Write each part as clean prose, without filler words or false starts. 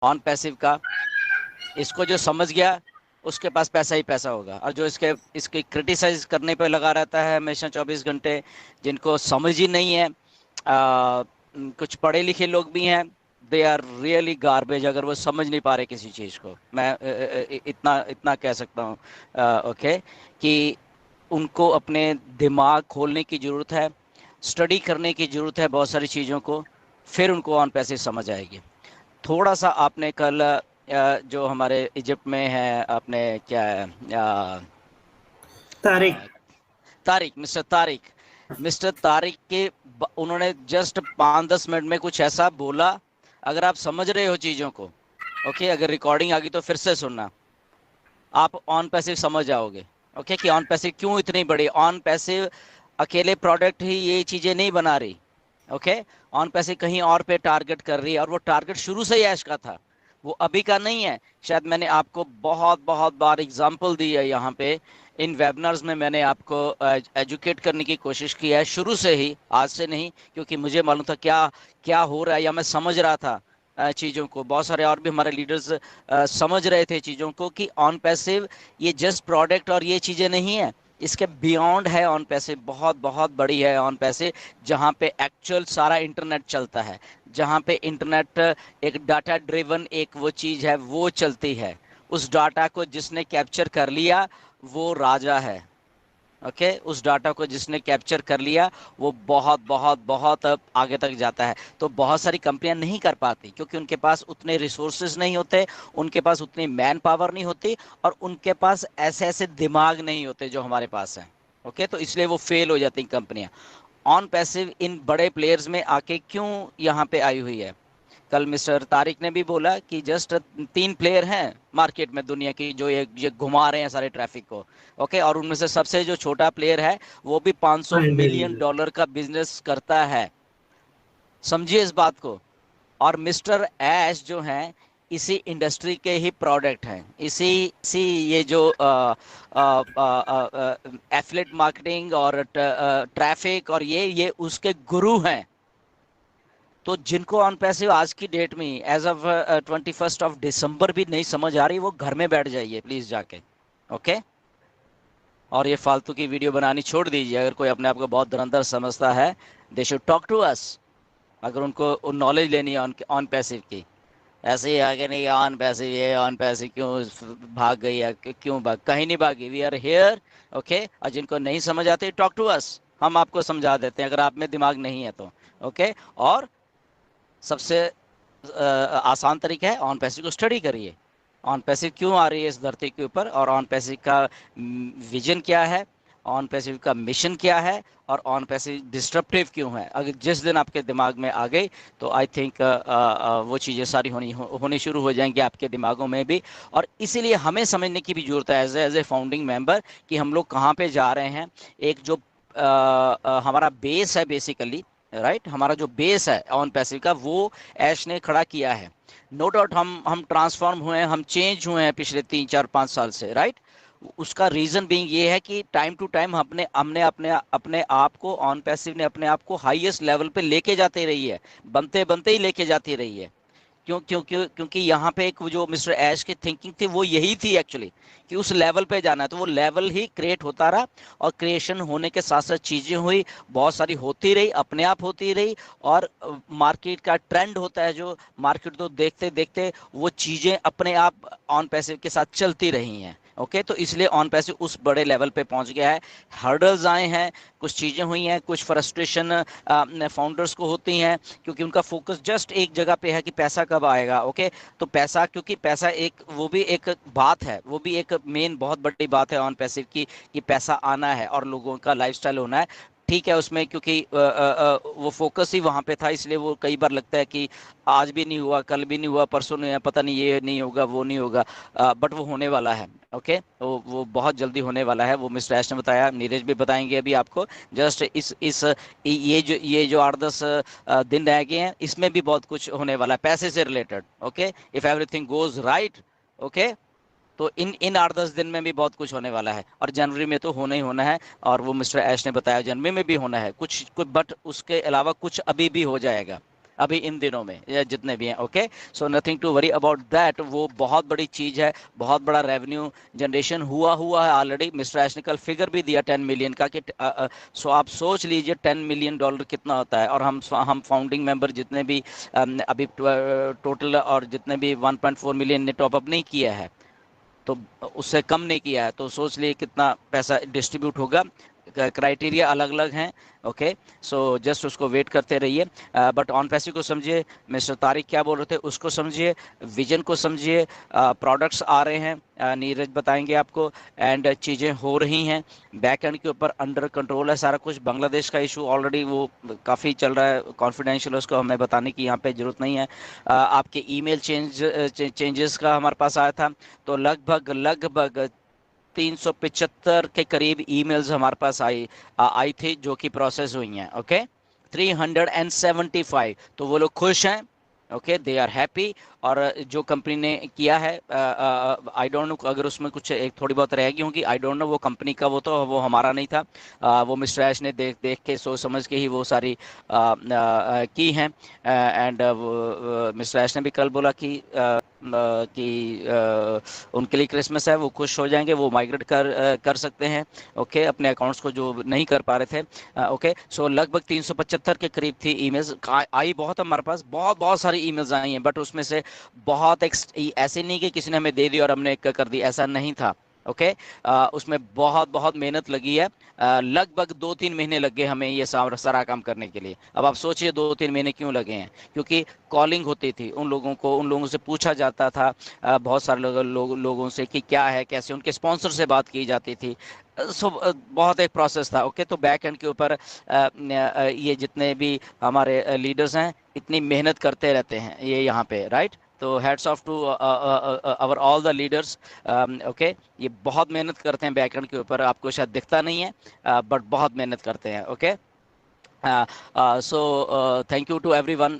On passive का। इसको जो समझ गया उसके पास पैसा ही पैसा होगा, और जो इसके क्रिटिसाइज करने पे लगा रहता है हमेशा 24 घंटे, जिनको समझ ही नहीं है, कुछ पढ़े लिखे लोग भी हैं, दे आर रियली गार्बेज अगर वो समझ नहीं पा रहे किसी चीज़ को। मैं इतना इतना कह सकता हूँ, ओके, कि उनको अपने दिमाग खोलने की ज़रूरत है, स्टडी करने की ज़रूरत है बहुत सारी चीज़ों को, फिर उनको ऑन पैसे समझ आएगी। थोड़ा सा आपने कल जो हमारे इजिप्ट में है, आपने क्या है, तारिक। तारिक, मिस्टर तारिक के उन्होंने जस्ट 5-10 मिनट में कुछ ऐसा बोला। अगर आप समझ रहे हो चीज़ों को, ओके, अगर रिकॉर्डिंग आ गई तो फिर से सुनना, आप ऑन पैसिव समझ जाओगे। ओके, कि ऑन पैसिव क्यों इतनी बड़ी, ऑन पैसिव अकेले प्रोडक्ट ही ये चीज़ें नहीं बना रही। ओके, ऑन पैसिव कहीं और पे टारगेट कर रही है, और वो टारगेट शुरू से ही ऐश का था, वो अभी का नहीं है। शायद मैंने आपको बहुत बहुत बार एग्जांपल दी है यहाँ पे, इन वेबिनार्स में मैंने आपको एजुकेट करने की कोशिश की है शुरू से ही, आज से नहीं, क्योंकि मुझे मालूम था क्या क्या हो रहा है, या मैं समझ रहा था चीज़ों को। बहुत सारे और भी हमारे लीडर्स समझ रहे थे चीज़ों को, कि ऑन पैसिव ये जस्ट प्रोडक्ट और ये चीज़ें नहीं है, इसके बियॉन्ड है ऑन पैसिव, बहुत बहुत बड़ी है ऑन पैसिव, जहाँ पे एक्चुअल सारा इंटरनेट चलता है, जहाँ पे इंटरनेट एक डाटा ड्रिवन एक वो चीज़ है, वो चलती है। उस डाटा को जिसने कैप्चर कर लिया वो राजा है। ओके, उस डाटा को जिसने कैप्चर कर लिया वो बहुत बहुत बहुत अब आगे तक जाता है। तो बहुत सारी कंपनियां नहीं कर पाती, क्योंकि उनके पास उतने रिसोर्सेज नहीं होते, उनके पास उतनी मैन पावर नहीं होती, और उनके पास ऐसे ऐसे दिमाग नहीं होते जो हमारे पास है। ओके, तो इसलिए वो फेल हो जाती कंपनियां। ऑन पैसिव इन बड़े प्लेयर्स में आके क्यों यहाँ पे आई हुई है? कल मिस्टर तारिक ने भी बोला कि जस्ट 3 प्लेयर हैं मार्केट में दुनिया की, जो ये घुमा रहे हैं सारे ट्रैफिक को। ओके, और उनमें से सबसे जो छोटा प्लेयर है वो भी 500 मिलियन फाइनली। डॉलर का बिजनेस करता है। समझिए इस बात को। और मिस्टर ऐश जो हैं, इसी इंडस्ट्री के ही प्रोडक्ट हैं, इसी इसी ये जो एफिलिएट मार्केटिंग और ट्रैफिक और ये उसके गुरु हैं। तो जिनको ऑन पैसिव आज की डेट में एज ऑफ 21 दिसंबर भी नहीं समझ आ रही, वो घर में बैठ जाइए प्लीज जाके। ओके, और ये फालतू की वीडियो बनानी छोड़ दीजिए। अगर कोई अपने आप को बहुत धुरंधर समझता है, they should talk to us. अगर उनको नॉलेज लेनी है ऑन पैसिव की, ऐसे ही आगे नहीं, ऑन पैसिव ये ऑन पैसिव क्यों भाग गई है, क्यों भाग, कहीं नहीं भागी, वी आर हेयर। ओके, और जिनको नहीं समझ आती, टॉक टू अस, हम आपको समझा देते हैं अगर आप में दिमाग नहीं है तो। ओके, और सबसे आसान तरीका है, ऑन पैसिव को स्टडी करिए। ऑन पैसिव क्यों आ रही है इस धरती के ऊपर, और ऑन पैसिव का विजन क्या है, ऑन पैसिव का मिशन क्या है, और ऑन पैसिव डिस्ट्रप्टिव क्यों है। अगर जिस दिन आपके दिमाग में आ गई, तो आई थिंक वो चीज़ें सारी होनी शुरू हो जाएंगी आपके दिमागों में भी। और इसीलिए हमें समझने की भी जरूरत है एज ए फाउंडिंग मेंबर, कि हम लोग कहाँ पे जा रहे हैं। एक जो हमारा बेस है बेसिकली, राइट, हमारा जो बेस है ऑन पैसिव का, वो ऐश ने खड़ा किया है। नो डाउट हम ट्रांसफॉर्म हुए हैं, हम चेंज हुए हैं पिछले 3 4 5 साल से, राइट। उसका रीजन बीइंग ये है कि टाइम टू टाइम हमने हमने अपने अपने आप को, ऑन पैसिव ने अपने आप को हाईएस्ट लेवल पे लेके जाते रही है, बनते बनते ही लेके जाती रही है। क्यों क्यों क्यों क्योंकि यहाँ पे एक जो मिस्टर ऐश की थिंकिंग थी वो यही थी एक्चुअली, कि उस लेवल पे जाना है, तो वो लेवल ही क्रिएट होता रहा। और क्रिएशन होने के साथ साथ चीजें हुई, बहुत सारी होती रही, अपने आप होती रही। और मार्केट का ट्रेंड होता है, जो मार्केट तो देखते देखते वो चीजें अपने आप ऑन पैसिव के साथ चलती रही हैं। ओके, तो इसलिए ऑन पैसिव उस बड़े लेवल पे पहुंच गया है। हर्डल्स आए हैं, कुछ चीजें हुई हैं, कुछ फ्रस्ट्रेशन फाउंडर्स को होती हैं, क्योंकि उनका फोकस जस्ट एक जगह पे है कि पैसा कब आएगा। ओके, तो पैसा, क्योंकि पैसा एक, वो भी एक बात है, वो भी एक मेन बहुत बड़ी बात है ऑन पैसिव की, कि पैसा आना है और लोगों का लाइफस्टाइल होना है। ठीक है, उसमें क्योंकि वो फोकस ही वहां पे था, इसलिए वो कई बार लगता है कि आज भी नहीं हुआ, कल भी नहीं हुआ, परसों नहीं हुआ, पता नहीं ये नहीं होगा, वो नहीं होगा, बट वो होने वाला है। ओके, तो वो बहुत जल्दी होने वाला है, वो मिस्टर ऐश ने बताया, नीरज भी बताएंगे अभी आपको। जस्ट इस ये जो 8-10 दिन रह गए हैं, इसमें भी बहुत कुछ होने वाला है पैसे से related. Okay, if everything goes right, okay, तो इन 8-10 दिन में भी बहुत कुछ होने वाला है, और जनवरी में तो होना ही होना है। और वो मिस्टर ऐश ने बताया जनवरी में भी होना है कुछ कुछ, बट उसके अलावा कुछ अभी भी हो जाएगा। अभी इन दिनों में जितने भी हैं। Okay, so nothing to worry about that. वो बहुत बड़ी चीज़ है, बहुत बड़ा रेवेन्यू जनरेशन हुआ है ऑलरेडी। मिस्टर ऐश ने कल फिगर भी दिया 10 मिलियन का कि सो आप सोच लीजिए $10 मिलियन कितना होता है। और हम फाउंडिंग मेंबर जितने भी अभी टोटल और जितने भी 1.4 मिलियन ने टॉपअप नहीं किया है, तो उससे कम नहीं किया है, तो सोच लिए कितना पैसा डिस्ट्रीब्यूट होगा। क्राइटेरिया अलग अलग हैं। ओके, सो जस्ट उसको वेट करते रहिए। बट ऑन पैसिव को समझिए, मिस्टर तारिक क्या बोल रहे थे उसको समझिए, विजन को समझिए। प्रोडक्ट्स आ रहे हैं, नीरज बताएंगे आपको, एंड चीज़ें हो रही हैं बैक एंड के ऊपर, अंडर कंट्रोल है सारा कुछ। बांग्लादेश का इशू ऑलरेडी वो काफ़ी चल रहा है, कॉन्फिडेंशियल, उसको हमें बताने की यहाँ पे ज़रूरत नहीं है। आपके ईमेल चेंजेस का हमारे पास आया था, तो लगभग 375 के करीब ईमेल्स हमारे पास आई थी जो कि प्रोसेस हुई हैं। ओके, 375, तो वो लोग खुश हैं। Okay, they are happy. और जो कंपनी ने किया है, आई डोंट नो अगर उसमें कुछ एक थोड़ी बहुत रहेगी होंगी, आई डोंट नो, वो कंपनी का वो हमारा नहीं था। वो मिस्टर ऐश ने देख देख के सोच समझ के ही वो सारी की हैं। एंड मिस्टर ऐश ने भी कल बोला कि उनके लिए क्रिसमस है, वो खुश हो जाएंगे, वो माइग्रेट कर सकते हैं। ओके, अपने अकाउंट्स को जो नहीं कर पा रहे थे। ओके, सो लगभग 375 के करीब थी ईमेल्स आई। बहुत हमारे पास बहुत सारी ईमेल्स आई हैं, बट उसमें से बहुत ऐसे नहीं कि किसी ने हमें दे दी और हमने कर दी, ऐसा नहीं था। ओके, उसमें बहुत मेहनत लगी है। लगभग 2-3 महीने लग गए हमें ये सारा काम करने के लिए। अब आप सोचिए 2-3 महीने क्यों लगे हैं, क्योंकि कॉलिंग होती थी उन लोगों से पूछा जाता था, बहुत सारे लोगों से कि क्या है कैसे, उनके स्पॉन्सर से बात की जाती थी। सो बहुत एक प्रोसेस था। ओके, तो बैक एंड के ऊपर ये जितने भी हमारे लीडर्स हैं इतनी मेहनत करते रहते हैं ये यहाँ पे, राइट। तो hats off to our all the leaders. Okay, ये बहुत मेहनत करते हैं बैक एंड के ऊपर, आपको शायद दिखता नहीं है, बट बहुत मेहनत करते हैं। Okay, so thank you to everyone,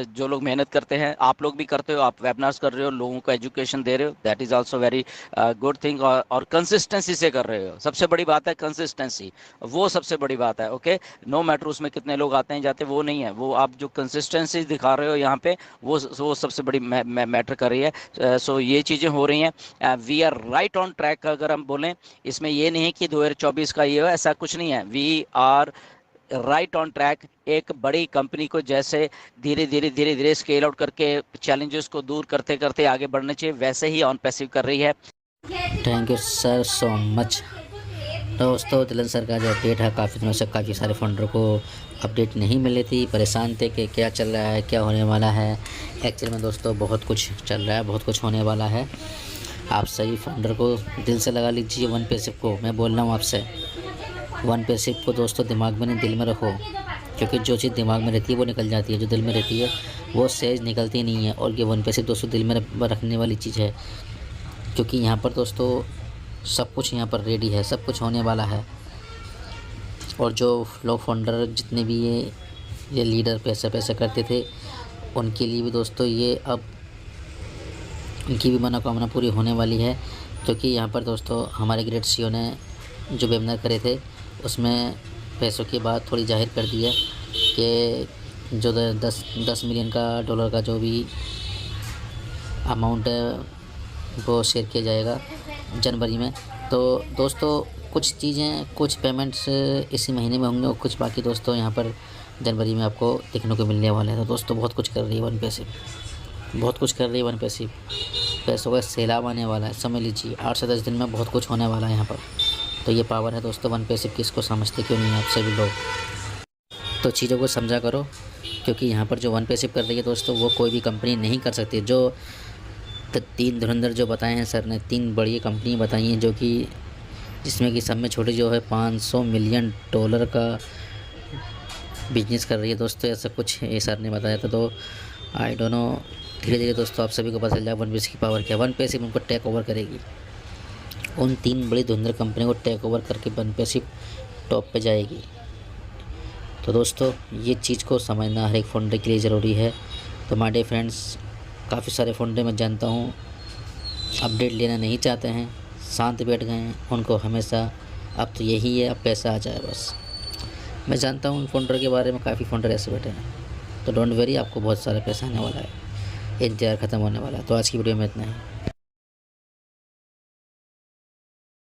जो लोग मेहनत करते हैं, आप लोग भी करते हो, आप वेबिनार्स कर रहे हो, लोगों को एजुकेशन दे रहे हो, that is also very good thing. और कंसिस्टेंसी से कर रहे हो, सबसे बड़ी बात है कंसिस्टेंसी, वो सबसे बड़ी बात है। ओके, नो मैटर उसमें कितने लोग आते हैं जाते, वो नहीं है, वो आप जो कंसिस्टेंसी दिखा रहे हो यहाँ पे, वो सबसे बड़ी मैटर कर रही है। सो ये चीज़ें हो रही हैं, we are right on track. अगर हम बोलें, इसमें ये नहीं है कि 2024 का ये हो, ऐसा कुछ नहीं है, we are right on track. एक बड़ी कंपनी को जैसे धीरे धीरे स्केल आउट करके चैलेंजेस को दूर करते करते आगे बढ़ना चाहिए, वैसे ही ऑन पैसिव कर रही है। Thank you sir so much. दोस्तों, तिलन सर का जो अपडेट है, काफ़ी दिनों से काफ़ी सारे फंडर को अपडेट नहीं मिली थी, परेशान थे कि क्या चल रहा है, क्या होने वाला है। एक्चुअली में दोस्तों बहुत कुछ चल रहा है, बहुत कुछ होने वाला है। आप सही फंडर को दिल से लगा लीजिए। वन पैसिव को मैं बोल रहा हूँ आपसे, वन पैसिव को दोस्तों दिमाग में नहीं, दिल में रखो, क्योंकि जो चीज़ दिमाग में रहती है वो निकल जाती है, जो दिल में रहती है वो सहज निकलती नहीं है। और ये वन पैसिव दोस्तों दिल में रखने वाली चीज़ है, क्योंकि यहाँ पर दोस्तों सब कुछ यहाँ पर रेडी है, सब कुछ होने वाला है। और जो लोग फाउंडर जितने भी ये लीडर पैसा करते थे, उनके लिए भी दोस्तों ये अब उनकी भी मनोकामना पूरी होने वाली है। क्योंकि यहाँ पर दोस्तों हमारे ग्रेट सीईओ ने जो वेबिनार करे थे, उसमें पैसों की बात थोड़ी जाहिर कर दी है कि जो 10 मिलियन का डॉलर का जो भी अमाउंट है वो शेयर किया जाएगा जनवरी में। तो दोस्तों कुछ चीज़ें, कुछ पेमेंट्स इसी महीने में होंगे और कुछ बाकी दोस्तों यहाँ पर जनवरी में आपको देखने को मिलने वाले हैं। तो दोस्तों बहुत कुछ कर रही है वन पैसिव, बहुत कुछ कर रही है वन पैसिव। पैसों का सैलाब आने वाला है, समझ लीजिए 8 से 10 दिन में बहुत कुछ होने वाला है यहाँ पर। तो ये पावर है दोस्तों वन पैसिव, किसको समझते क्यों नहीं आप सभी लोग। तो चीज़ों को समझा करो, क्योंकि यहाँ पर जो वन पैसिव कर रही है दोस्तों वो कोई भी कंपनी नहीं कर सकती। जो 3 धुरंधर जो बताए हैं सर ने, 3 बड़ी कंपनी बताई हैं, जो कि जिसमें कि सब में छोटी जो है $500 मिलियन का बिजनेस कर रही है दोस्तों, ऐसा कुछ ये सर ने बताया था। तो आई डोंट नो, धीरे धीरे दोस्तों आप सभी को पता चल जाए वन पैसिव की पावर क्या। वन पैसिव उनको टेक ओवर करेगी, उन 3 बड़ी धुरंधर कंपनी को टेक ओवर करके वन पैसिव टॉप पे जाएगी। तो दोस्तों ये चीज़ को समझना हर एक फाउंडर के लिए ज़रूरी है। तो माय डियर फ्रेंड्स, काफ़ी सारे फाउंडर मैं जानता हूँ अपडेट लेना नहीं चाहते हैं, शांत बैठ गए हैं, उनको हमेशा अब तो यही है, अब पैसा आ जाए बस। मैं जानता हूँ उन फाउंडर के बारे में, काफ़ी फाउंडर ऐसे बैठे हैं। तो डोंट वरी, आपको बहुत सारा पैसा आने वाला है, इंतज़ार ख़त्म होने वाला है। तो आज की वीडियो में इतना ही।